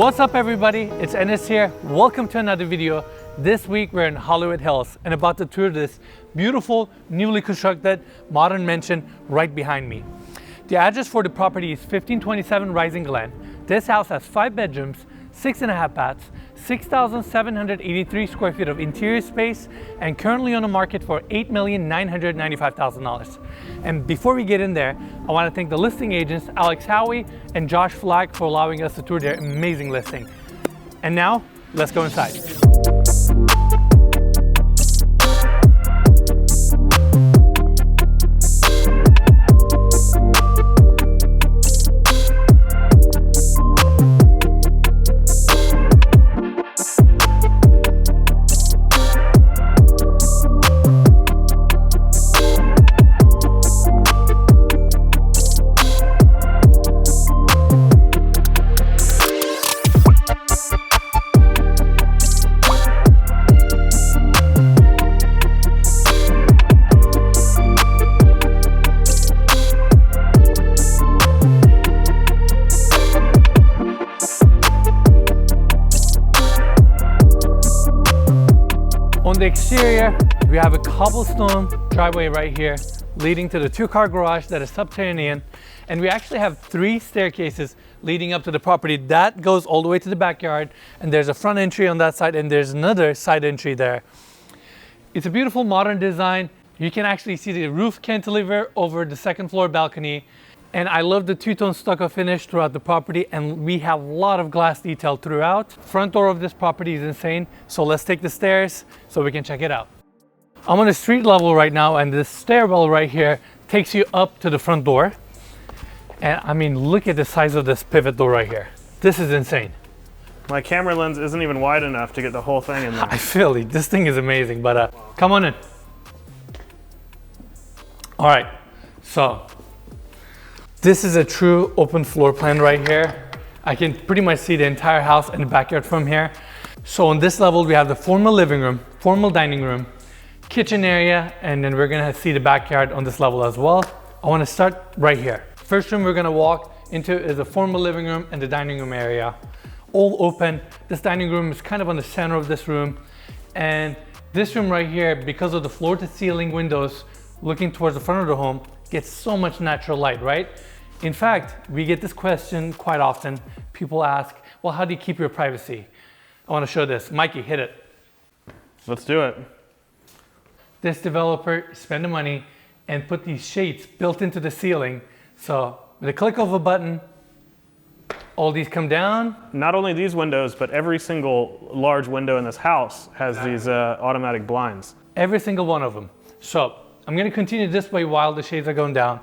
What's up everybody, it's Enes here. Welcome to another video. This week we're in Hollywood Hills and about to tour this beautiful, newly constructed modern mansion right behind me. The address for the property is 1527 Rising Glen. This house has 5 bedrooms, 6.5 baths, 6,783 square feet of interior space, and currently on the market for $8,995,000. And before we get in there, I want to thank the listing agents, Alex Howie and Josh Flagg, for allowing us to tour their amazing listing. And now, let's go inside. On the exterior, we have a cobblestone driveway right here leading to the 2-car garage that is subterranean, and we actually have 3 staircases leading up to the property that goes all the way to the backyard, and there's a front entry on that side and there's another side entry there. It's a beautiful modern design. You can actually see the roof cantilever over the 2nd floor balcony, and I love the 2-tone stucco finish throughout the property, and we have a lot of glass detail throughout. Front door of this property is insane, so let's take the stairs so we can check it out. I'm on the street level right now, and this stairwell right here takes you up to the front door. And I mean, look at the size of this pivot door right here. This is insane. My camera lens isn't even wide enough to get the whole thing in there. I feel it. This thing is amazing, but come on in. All right, so this is a true open floor plan right here. I can pretty much see the entire house and the backyard from here. So on this level, we have the formal living room, formal dining room, kitchen area, and then we're gonna see the backyard on this level as well. I wanna start right here. First room we're gonna walk into is the formal living room and the dining room area. All open. This dining room is kind of on the center of this room. And this room right here, because of the floor to ceiling windows looking towards the front of the home, gets so much natural light, right? In fact, we get this question quite often. People ask, well, how do you keep your privacy? I want to show this. Mikey, hit it. Let's do it. This developer spent the money and put these shades built into the ceiling. So with a click of a button, all these come down. Not only these windows, but every single large window in this house has these automatic blinds. Every single one of them. So I'm going to continue this way while the shades are going down.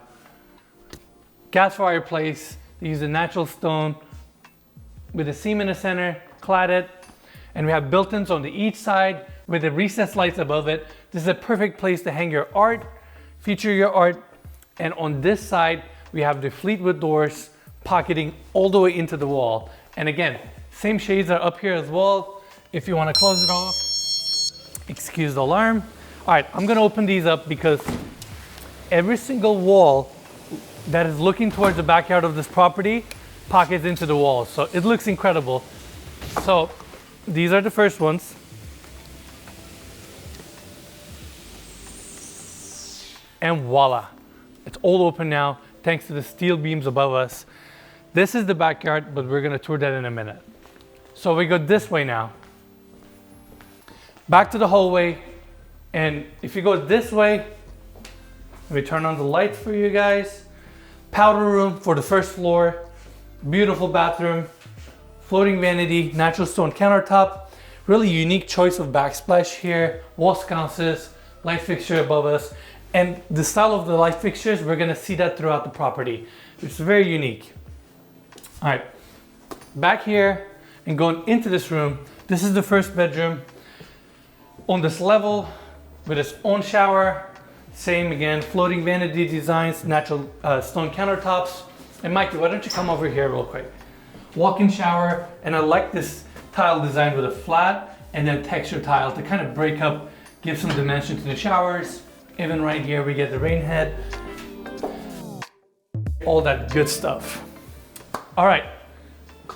Gas fireplace. They use a natural stone with a seam in the center, cladded, and we have built-ins on each side with the recessed lights above it. This is a perfect place to hang your art, feature your art, and on this side we have the Fleetwood doors pocketing all the way into the wall. And again, same shades are up here as well if you want to close it off. Excuse the alarm. All right, I'm going to open these up because every single wall that is looking towards the backyard of this property pockets into the wall, so it looks incredible. So these are the first ones. And voila, it's all open now thanks to the steel beams above us. This is the backyard, but we're gonna tour that in a minute. So we go this way now, back to the hallway, and if you go this way, let me turn on the lights for you guys. Powder room for the first floor, beautiful bathroom, floating vanity, natural stone countertop, really unique choice of backsplash here, wall sconces, light fixture above us, and the style of the light fixtures, we're gonna see that throughout the property. It's very unique. All right, back here and going into this room, this is the first bedroom. On this level, with its own shower, same again, floating vanity designs, natural stone countertops. And Mikey, why don't you come over here real quick? Walk-in shower, and I like this tile design with a flat and then texture tile to kind of break up, give some dimension to the showers. Even right here, we get the rain head. all that good stuff. All right,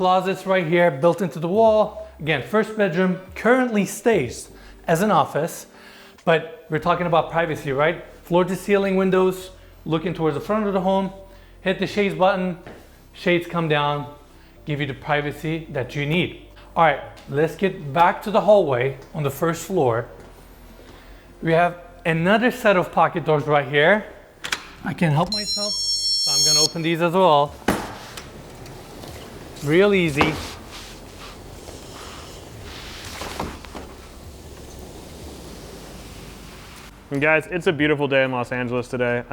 closets right here built into the wall. Again, first bedroom currently stays as an office, but we're talking about privacy, right? Floor to ceiling windows looking towards the front of the home. Hit the shades button, shades come down, give you the privacy that you need. All right, let's get back to the hallway on the first floor. We have another set of pocket doors right here. I can help myself, so I'm gonna open these as well. Real easy. And guys, it's a beautiful day in Los Angeles today.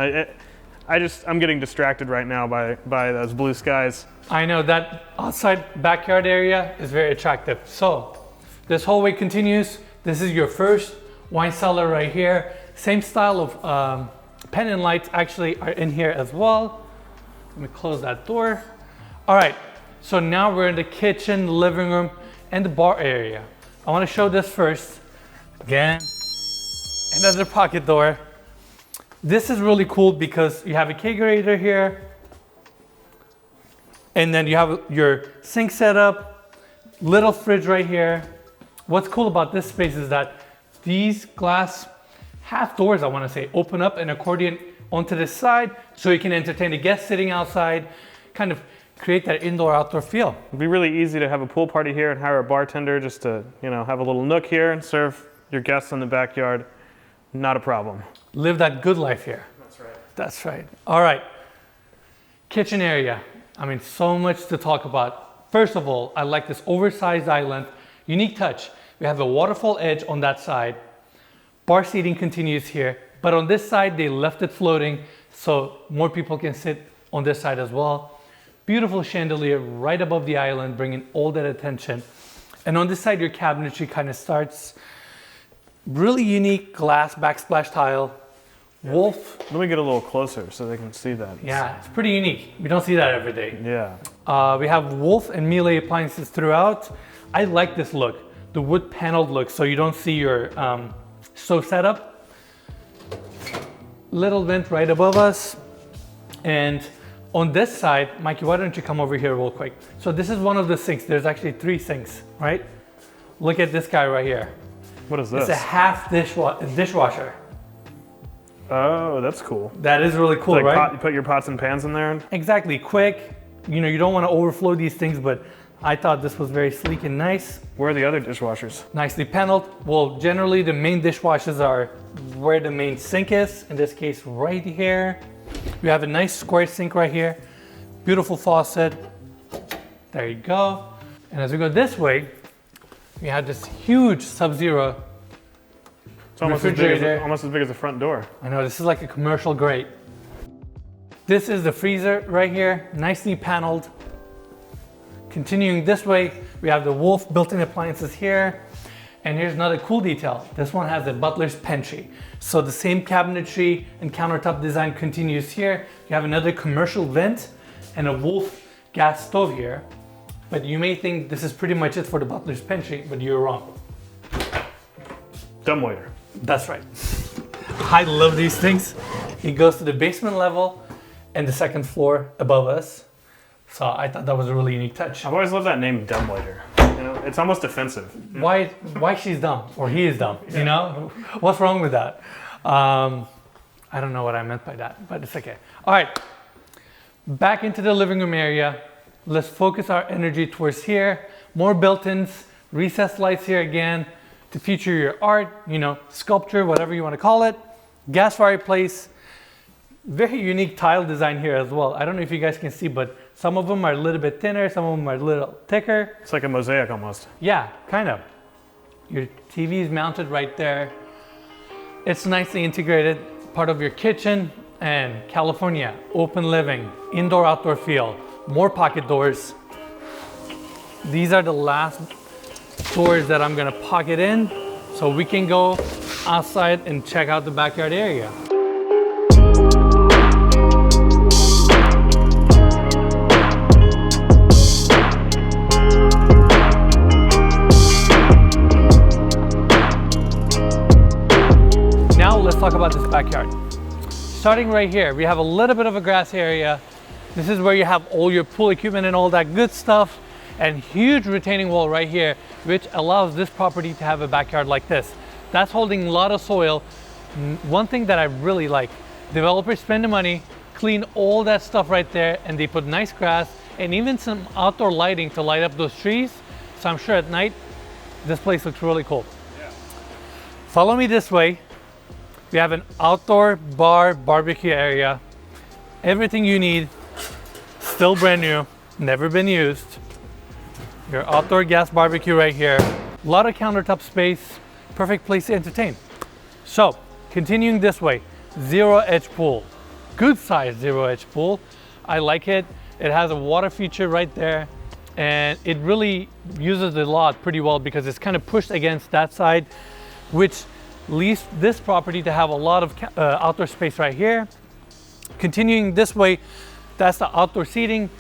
I'm getting distracted right now by those blue skies. I know that outside backyard area is very attractive. So this hallway continues. This is your first wine cellar right here. Same style of pendant lights actually are in here as well. Let me close that door. All right, so now we're in the kitchen, the living room, and the bar area. I want to show this first. Again, another pocket door. This is really cool because you have a kegerator here, and then you have your sink set up, little fridge right here. What's cool about this space is that these glass half doors, I want to say, open up an accordion onto this side so you can entertain a guest sitting outside, kind of create that indoor-outdoor feel. It'd be really easy to have a pool party here and hire a bartender just to, have a little nook here and serve your guests in the backyard. Not a problem. Live that good life here. That's right. That's right. All right. Kitchen area. I mean, so much to talk about. First of all, I like this oversized island. Unique touch. We have a waterfall edge on that side. Bar seating continues here. But on this side, they left it floating so more people can sit on this side as well. Beautiful chandelier right above the island, bringing all that attention. And on this side, your cabinetry kind of starts. Really unique glass backsplash tile. Wolf. Let me get a little closer so they can see that. Yeah, it's pretty unique. We don't see that every day. Yeah. We have Wolf and Miele appliances throughout. I like this look, the wood paneled look, so you don't see your stove setup. Little vent right above us. And on this side, Mikey, why don't you come over here real quick? So this is one of the sinks. There's actually 3 sinks, right? Look at this guy right here. What is this? It's a half dishwasher. Oh, that's cool. That is really cool, right? You put your pots and pans in there? Exactly, quick. You don't want to overflow these things, but I thought this was very sleek and nice. Where are the other dishwashers? Nicely paneled. Well, generally the main dishwashers are where the main sink is. In this case, right here. We have a nice square sink right here. Beautiful faucet. There you go. And as we go this way, we have this huge Sub-Zero It's almost as big as the front door. I know, this is like a commercial grate. This is the freezer right here, nicely paneled. Continuing this way, we have the Wolf built-in appliances here. And here's another cool detail. This one has a butler's pantry. So the same cabinetry and countertop design continues here. You have another commercial vent and a Wolf gas stove here. But you may think this is pretty much it for the butler's pantry, but you're wrong. Dumbwaiter. That's right. I love these things. It goes to the basement level and the second floor above us. So I thought that was a really unique touch. I've always loved that name, Dumbwaiter. It's almost offensive. Why she's dumb or he is dumb, What's wrong with that? I don't know what I meant by that, but it's okay. All right, back into the living room area. Let's focus our energy towards here. More built-ins, recessed lights here again to feature your art, sculpture, whatever you want to call it. Gas fireplace. Very unique tile design here as well. I don't know if you guys can see, but some of them are a little bit thinner, some of them are a little thicker. It's like a mosaic almost. Yeah, kind of. Your TV is mounted right there. It's nicely integrated, part of your kitchen. And California, open living, indoor-outdoor feel, more pocket doors. These are the last doors that I'm gonna pocket in so we can go outside and check out the backyard area. Now let's talk about this backyard. Starting right here, we have a little bit of a grass area. This is where you have all your pool equipment and all that good stuff. and huge retaining wall right here, which allows this property to have a backyard like this. That's holding a lot of soil. One thing that I really like, developers spend the money, clean all that stuff right there, and they put nice grass and even some outdoor lighting to light up those trees. So I'm sure at night, this place looks really cool. Yeah. Follow me this way. We have an outdoor bar barbecue area. Everything you need, still brand new, never been used. Your outdoor gas barbecue right here. A lot of countertop space, perfect place to entertain. So, continuing this way, zero edge pool. Good size zero edge pool. I like it. It has a water feature right there, and it really uses the lot pretty well because it's kind of pushed against that side, which leaves this property to have a lot of outdoor space right here. Continuing this way, that's the outdoor seating.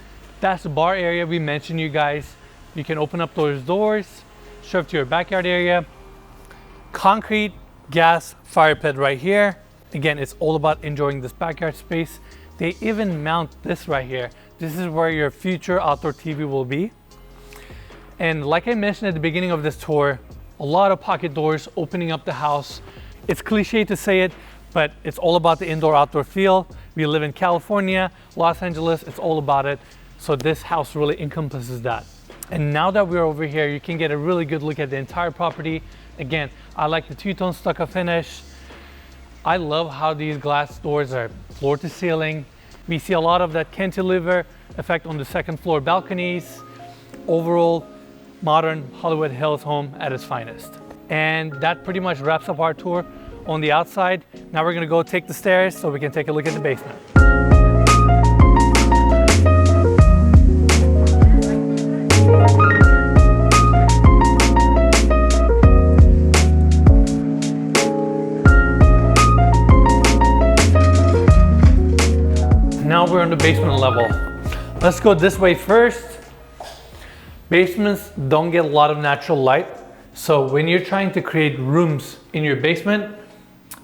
That's the bar area we mentioned, you guys. You can open up those doors, show up to your backyard area. Concrete gas fire pit right here. Again, it's all about enjoying this backyard space. They even mount this right here. This is where your future outdoor TV will be. And like I mentioned at the beginning of this tour, a lot of pocket doors opening up the house. It's cliche to say it, but it's all about the indoor-outdoor feel. We live in California, Los Angeles, it's all about it. So this house really encompasses that. And now that we're over here, you can get a really good look at the entire property. Again, I like the two-tone stucco finish. I love how these glass doors are floor to ceiling. We see a lot of that cantilever effect on the second floor balconies. Overall, modern Hollywood Hills home at its finest. And that pretty much wraps up our tour on the outside. Now we're gonna go take the stairs so we can take a look at the basement. Now we're on the basement level. Let's go this way first. Basements don't get a lot of natural light. So when you're trying to create rooms in your basement,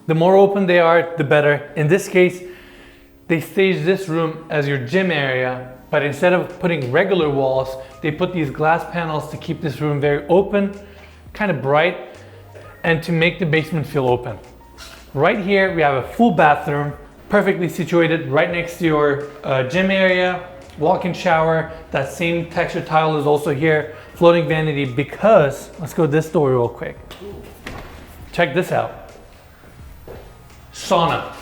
the more open they are, the better. In this case, they staged this room as your gym area, but instead of putting regular walls, they put these glass panels to keep this room very open, kind of bright, and to make the basement feel open. Right here, we have a full bathroom, perfectly situated right next to your gym area, walk-in shower. That same texture tile is also here, floating vanity, because, let's go this door real quick. Check this out. Sauna.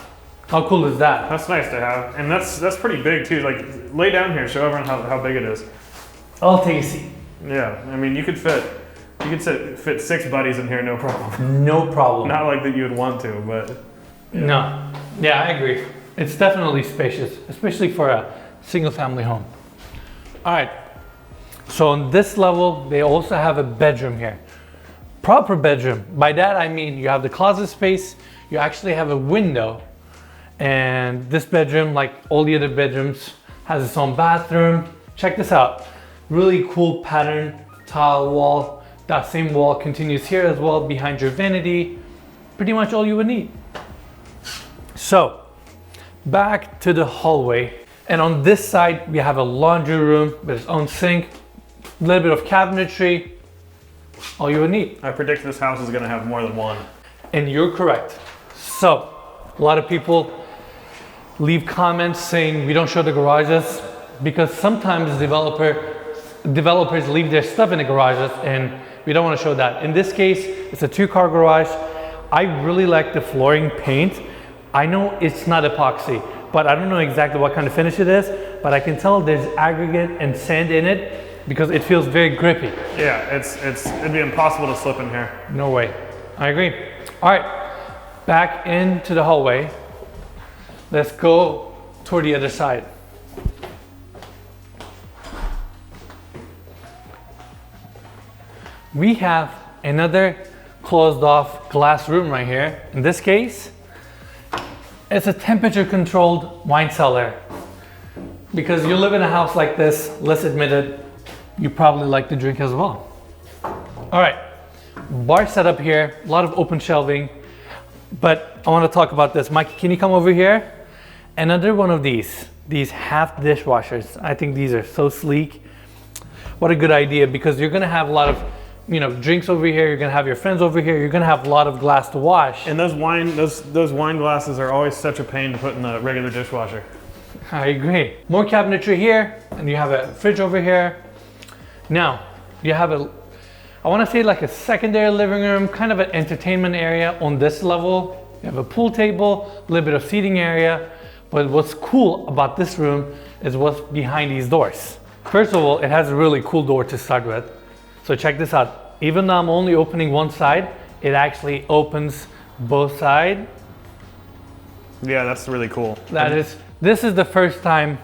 How cool is that? That's nice to have, and that's pretty big too. Like, lay down here, show everyone how big it is. I'll take a seat. Yeah, I mean, you could fit 6 buddies in here, no problem. No problem. Not like that you would want to, but yeah. No. Yeah, I agree. It's definitely spacious, especially for a single family home. All right. So on this level, they also have a bedroom here. Proper bedroom. By that I mean you have the closet space, you actually have a window, and this bedroom, like all the other bedrooms, has its own bathroom. Check this out. Really cool pattern tile wall. That same wall continues here as well behind your vanity. Pretty much all you would need. So back to the hallway. And on this side, we have a laundry room with its own sink, a little bit of cabinetry, all you would need. I predict this house is gonna have more than one. And you're correct. So, a lot of people leave comments saying we don't show the garages because sometimes developers leave their stuff in the garages and we don't want to show that. In this case, it's a 2-car garage. I really like the flooring paint. I know it's not epoxy, but I don't know exactly what kind of finish it is, but I can tell there's aggregate and sand in it because it feels very grippy. Yeah, it'd be impossible to slip in here. No way. I agree. All right, back into the hallway. Let's go toward the other side. We have another closed off glass room right here. In this case, it's a temperature controlled wine cellar. Because you live in a house like this, let's admit it, you probably like to drink as well. All right, bar setup here, a lot of open shelving, but I want to talk about this. Mike, can you come over here? Another one of these half dishwashers. I think these are so sleek. what a good idea, because you're gonna have a lot of, you know, drinks over here, you're gonna have your friends over here, you're gonna have a lot of glass to wash. And those wine glasses are always such a pain to put in the regular dishwasher. I agree. More cabinetry here, and you have a fridge over here. Now, you have I wanna say like a secondary living room, kind of an entertainment area on this level. You have a pool table, a little bit of seating area. But what's cool about this room is what's behind these doors. First of all, it has a really cool door to start with. So check this out. Even though I'm only opening one side, it actually opens both sides. Yeah, that's really cool. This is the first time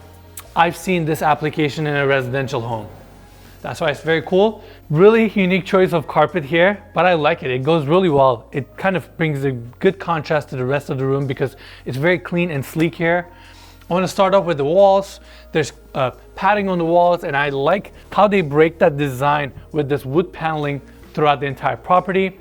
I've seen this application in a residential home. That's why it's very cool. Really unique choice of carpet here, but I like it. It goes really well. It kind of brings a good contrast to the rest of the room because it's very clean and sleek here. I want to start off with the walls. There's padding on the walls, and I like how they break that design with this wood paneling throughout the entire property.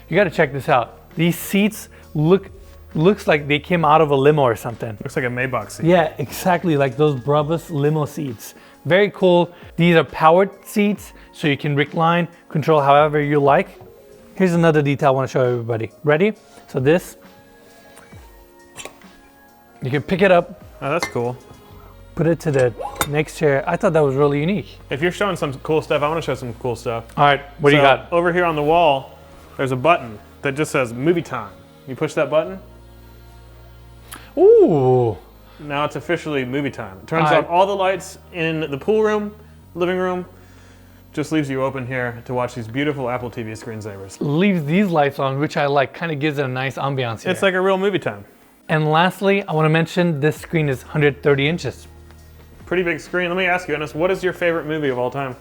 You got to check this out. These seats looks like they came out of a limo or something. Looks like a Maybach seat. Yeah, exactly like those Brabus limo seats. Very cool. These are powered seats, so you can recline, control however you like. Here's another detail I want to show everybody. Ready? So this, you can pick it up. Oh, that's cool. Put it to the next chair. I thought that was really unique. If you're showing some cool stuff, I want to show some cool stuff. All right, what do you got? Over here on the wall, there's a button that just says movie time. You push that button. Ooh. Now it's officially movie time. It turns on all the lights in the pool room, living room, just leaves you open here to watch these beautiful Apple TV screensavers. Leaves these lights on, which I like, kind of gives it a nice ambiance here. It's like a real movie time. And lastly, I want to mention this screen is 130 inches. Pretty big screen. Let me ask you, Enes, what is your favorite movie of all time?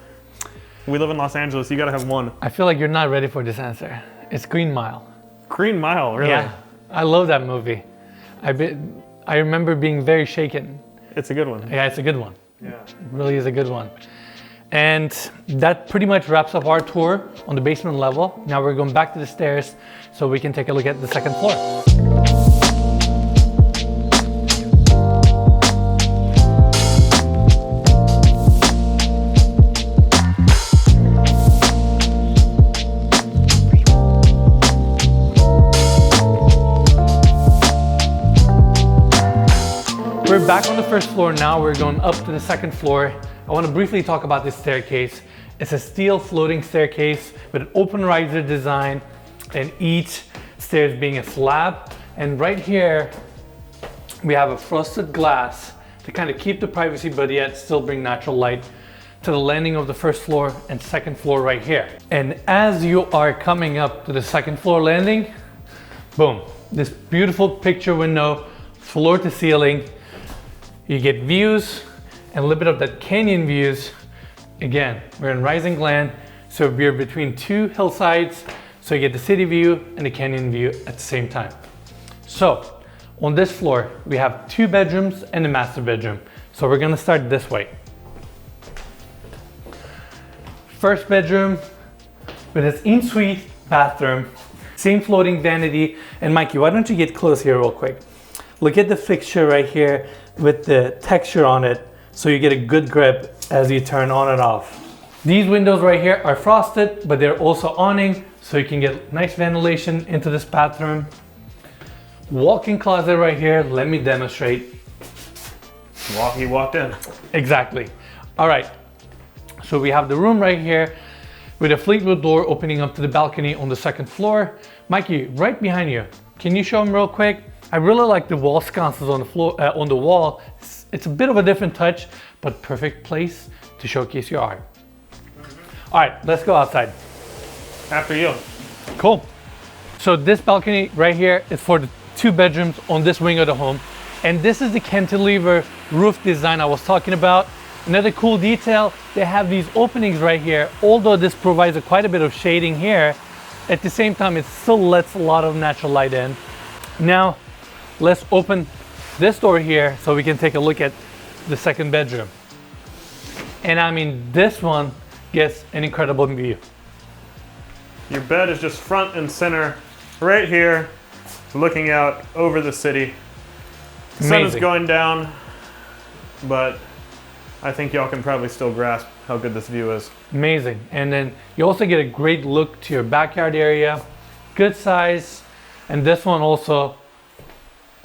We live in Los Angeles, you gotta have one. I feel like you're not ready for this answer. It's Green Mile. Green Mile, really? Yeah, I love that movie. I remember being very shaken. It's a good one. Yeah, it's a good one. Yeah. It really is a good one. And that pretty much wraps up our tour on the basement level. Now we're going back to the stairs so we can take a look at the second floor. We're back on the first floor now. We're going up to the second floor. I want to briefly talk about this staircase. It's a steel floating staircase with an open riser design and each stairs being a slab. And right here, we have a frosted glass to kind of keep the privacy but yet still bring natural light to the landing of the first floor and second floor right here. And as you are coming up to the second floor landing, boom, this beautiful picture window, floor to ceiling. You get views and a little bit of that canyon views. Again, we're in Rising Glen, so we're between two hillsides, so you get the city view and the canyon view at the same time. So on this floor, we have 2 bedrooms and a master bedroom. So we're gonna start this way. First bedroom with its en-suite bathroom, same floating vanity. And Mikey, why don't you get close here real quick? Look at the fixture right here with the texture on it, so you get a good grip as you turn on and off. These windows right here are frosted, but they're also awning, so you can get nice ventilation into this bathroom. Walk-in closet right here, let me demonstrate. He walked in. Exactly. All right, so we have the room right here with a Fleetwood door opening up to the balcony on the second floor. Mikey, right behind you, can you show them real quick? I really like the wall sconces on the floor, on the wall. It's a bit of a different touch, but perfect place to showcase your art. All right, let's go outside. After you. Cool. So this balcony right here is for the 2 bedrooms on this wing of the home. And this is the cantilever roof design I was talking about. Another cool detail, they have these openings right here. Although this provides quite a bit of shading here, at the same time, it still lets a lot of natural light in. Now, let's open this door here so we can take a look at the second bedroom. And I mean, this one gets an incredible view. Your bed is just front and center right here, looking out over the city. The sun is going down, but I think y'all can probably still grasp how good this view is. Amazing. And then you also get a great look to your backyard area. Good size. And this one also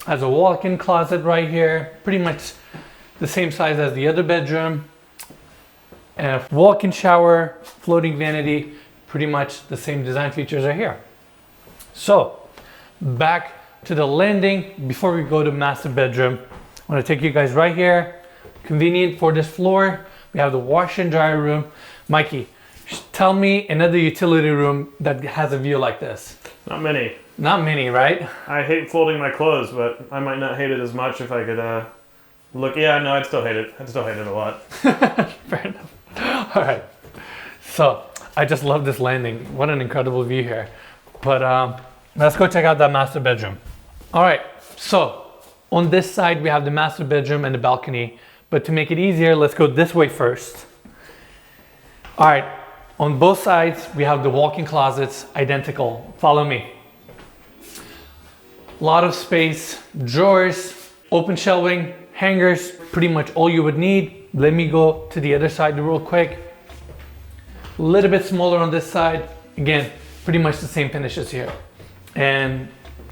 has a walk-in closet right here. Pretty much the same size as the other bedroom. And a walk-in shower, floating vanity. Pretty much the same design features are here. So back to the landing. Before we go to master bedroom, I want to take you guys right here. Convenient for this floor. We have the wash and dryer room. Mikey, tell me another utility room that has a view like this. Not many. Not many, right? I hate folding my clothes, but I might not hate it as much if I could look. Yeah, no, I'd still hate it. I'd still hate it a lot. Fair enough. All right. So I just love this landing. What an incredible view here. But let's go check out that master bedroom. All right. So on this side, we have the master bedroom and the balcony. But to make it easier, let's go this way first. All right. On both sides, we have the walk-in closets, identical. Follow me. A lot of space, drawers, open shelving, hangers, pretty much all you would need. Let me go to the other side real quick. A little bit smaller on this side. Again, pretty much the same finishes here. And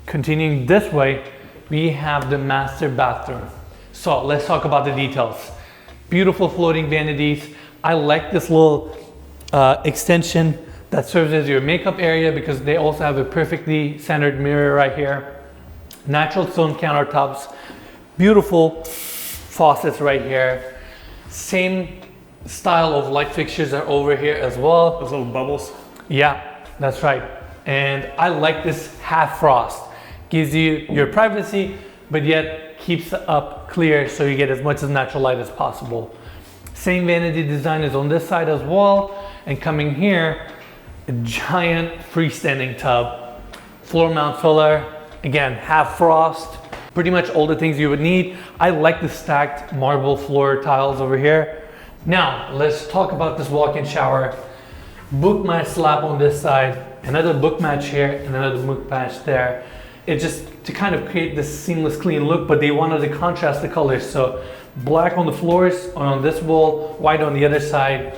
continuing this way, we have the master bathroom. So let's talk about the details. Beautiful floating vanities. I like this little extension that serves as your makeup area because they also have a perfectly centered mirror right here. Natural stone countertops, beautiful faucets right here. Same style of light fixtures are over here as well. Those little bubbles. Yeah, that's right. And I like this half frost. Gives you your privacy, but yet keeps up clear so you get as much as natural light as possible. Same vanity design is on this side as well. And coming here, a giant freestanding tub, floor mount filler. Again, half frost, pretty much all the things you would need. I like the stacked marble floor tiles over here. Now, let's talk about this walk-in shower. Book match slab on this side, another book match here, and another book match there. It's just to kind of create this seamless, clean look, but they wanted to contrast the colors. So black on the floors, on this wall, white on the other side.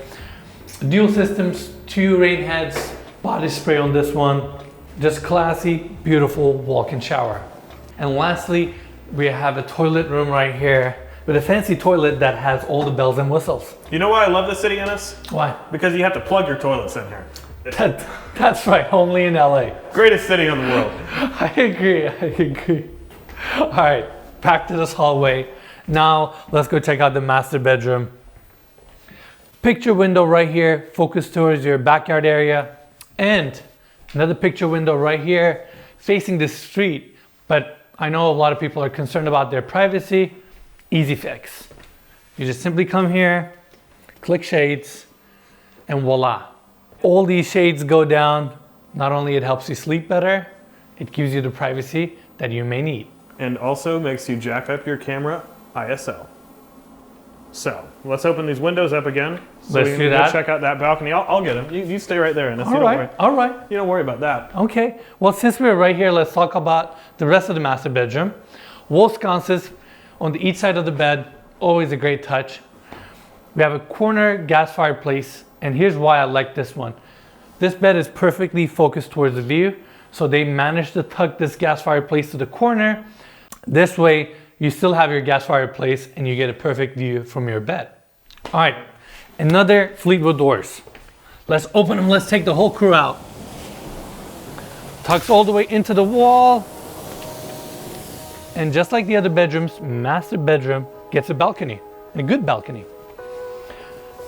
Dual systems, 2 rain heads, body spray on this one. Just classy, beautiful walk-in shower. And lastly, we have a toilet room right here with a fancy toilet that has all the bells and whistles. You know why I love this city, Ennis? Why? Because you have to plug your toilets in here. That's right, only in LA. Greatest city in the world. I agree. All right, back to this hallway. Now, let's go check out the master bedroom. Picture window right here, focused towards your backyard area. And another picture window right here, facing the street. But I know a lot of people are concerned about their privacy. Easy fix. You just simply come here, click shades, and voila. All these shades go down. Not only it helps you sleep better, it gives you the privacy that you may need. And also makes you jack up your camera ISO. So let's open these windows up again. So Let's we do can that. Go check out that balcony. I'll get him. You stay right there, Ennis. All right. You don't worry about that. Okay. Well, since we're right here, let's talk about the rest of the master bedroom. Wall sconces on each side of the bed. Always a great touch. We have a corner gas fireplace, and here's why I like this one. This bed is perfectly focused towards the view, so they managed to tuck this gas fireplace to the corner. This way, you still have your gas fireplace and you get a perfect view from your bed. All right, another Fleetwood doors. Let's open them, let's take the whole crew out. Tucks all the way into the wall. And just like the other bedrooms, master bedroom gets a balcony, and a good balcony.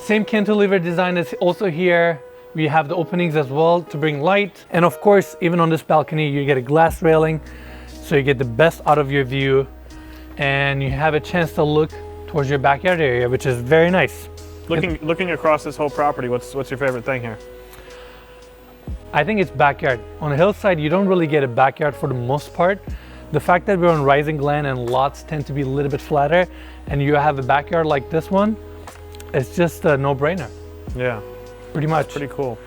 Same cantilever design is also here. We have the openings as well to bring light. And of course, even on this balcony, you get a glass railing, so you get the best out of your view. And you have a chance to look towards your backyard area, which is very nice. Looking across this whole property, what's your favorite thing here? I think it's backyard. On the hillside, you don't really get a backyard for the most part. The fact that we're on Rising Glen and lots tend to be a little bit flatter, and you have a backyard like this one, it's just a no-brainer. Yeah. Pretty much. Pretty cool.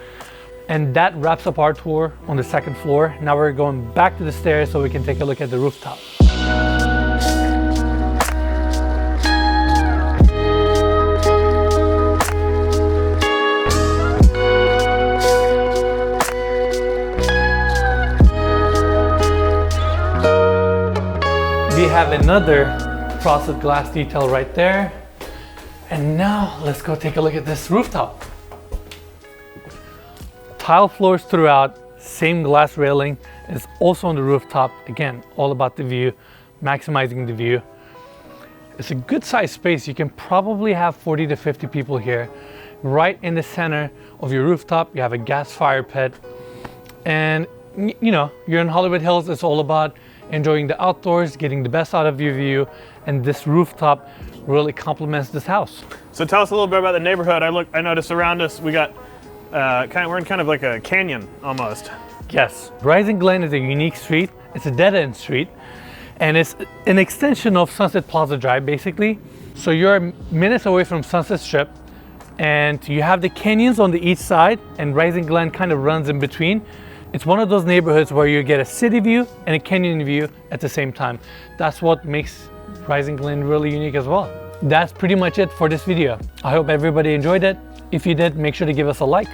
And that wraps up our tour on the second floor. Now we're going back to the stairs so we can take a look at the rooftop. We have another frosted glass detail right there. And now let's go take a look at this rooftop. Tile floors throughout, same glass railing is also on the rooftop. Again, all about the view, maximizing the view. It's a good sized space. You can probably have 40 to 50 people here. Right in the center of your rooftop, you have a gas fire pit. And you know, you're in Hollywood Hills, it's all about enjoying the outdoors, getting the best out of your view, and this rooftop really complements this house. So tell us a little bit about the neighborhood. I noticed around us we got we're in kind of like a canyon almost. Yes, Rising Glen is a unique street. It's a dead-end street, and it's an extension of Sunset Plaza Drive, basically. So you're minutes away from Sunset Strip, and you have the canyons on the east side, and Rising Glen kind of runs in between. It's one of those neighborhoods where you get a city view and a canyon view at the same time. That's what makes Rising Glen really unique as well. That's pretty much it for this video. I hope everybody enjoyed it. If you did, make sure to give us a like.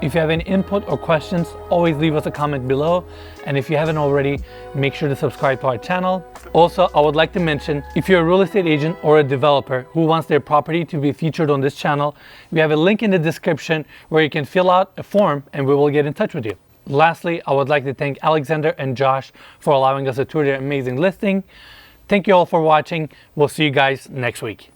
If you have any input or questions, always leave us a comment below. And if you haven't already, make sure to subscribe to our channel. Also, I would like to mention, if you're a real estate agent or a developer who wants their property to be featured on this channel, we have a link in the description where you can fill out a form and we will get in touch with you. Lastly, I would like to thank Alexander and Josh for allowing us to tour their amazing listing. Thank you all for watching. We'll see you guys next week.